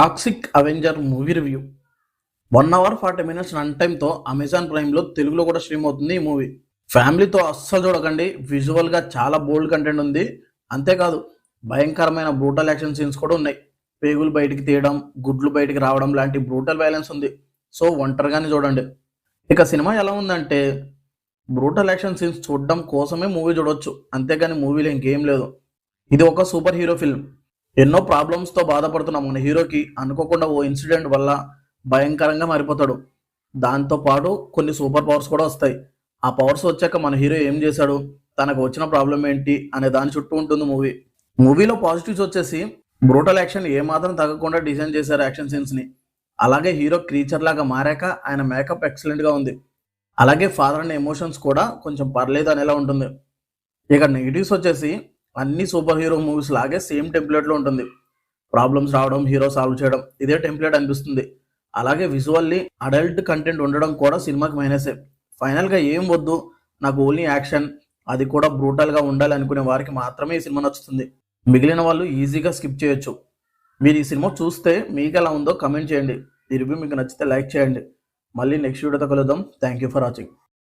Toxic avenger movie review 1 hour 40 minutes run టైమ్తో Amazon ప్రైమ్లో తెలుగులో కూడా స్ట్రీమ్ అవుతుంది ఈ మూవీ. ఫ్యామిలీతో అస్సలు చూడకండి. విజువల్గా చాలా బోల్డ్ కంటెంట్ ఉంది. అంతేకాదు భయంకరమైన బ్రూటల్ యాక్షన్ సీన్స్ కూడా ఉన్నాయి. పేగులు బయటికి తీయడం, గుడ్లు బయటికి రావడం లాంటి బ్రూటల్ వైలెన్స్ ఉంది. సో ఒంటరిగానే చూడండి. ఇక సినిమా ఎలా ఉందంటే బ్రూటల్ యాక్షన్ సీన్స్ చూడడం కోసమే మూవీ చూడొచ్చు, అంతేగాని మూవీలో ఇంకేం లేదు. ఇది ఒక సూపర్ హీరో ఫిల్మ్. ఎన్నో ప్రాబ్లమ్స్తో బాధపడుతున్న మన హీరోకి అనుకోకుండా ఓ ఇన్సిడెంట్ వల్ల భయంకరంగా మారిపోతాడు. దాంతోపాటు కొన్ని సూపర్ పవర్స్ కూడా వస్తాయి. ఆ పవర్స్ వచ్చాక మన హీరో ఏం చేశాడు, తనకు వచ్చిన ప్రాబ్లం ఏంటి అనే దాని చుట్టూ ఉంటుంది మూవీ. మూవీలో పాజిటివ్స్ వచ్చేసి బ్రూటల్ యాక్షన్ ఏమాత్రం తగ్గకుండా డిజైన్ చేశారు యాక్షన్ సీన్స్ని. అలాగే హీరో క్రీచర్ లాగా మారాక ఆయన మేకప్ ఎక్సలెంట్గా ఉంది. అలాగే ఫాదర్ అనే ఎమోషన్స్ కూడా కొంచెం పర్లేదు అనేలా ఉంటుంది. ఇక నెగిటివ్స్ వచ్చేసి అన్ని సూపర్ హీరో మూవీస్ లాగే సేమ్ టెంప్లెట్లో ఉంటుంది. ప్రాబ్లమ్స్ రావడం, హీరో సాల్వ్ చేయడం, ఇదే టెంప్లెట్ అనిపిస్తుంది. అలాగే విజువల్లీ అడల్ట్ కంటెంట్ ఉండడం కూడా సినిమాకి మైనసే. ఫైనల్గా ఏం వద్దు, నాకు ఓన్లీ యాక్షన్, అది కూడా బ్రూటల్గా ఉండాలి అనుకునే వారికి మాత్రమే ఈ సినిమా నచ్చుతుంది. మిగిలిన వాళ్ళు ఈజీగా స్కిప్ చేయొచ్చు. మీరు ఈ సినిమా చూస్తే మీకు ఎలా ఉందో కమెంట్ చేయండి. ఈ రివ్యూ మీకు నచ్చితే లైక్ చేయండి. మళ్ళీ నెక్స్ట్ వీడియోతో కలుద్దాం. Thank you for watching.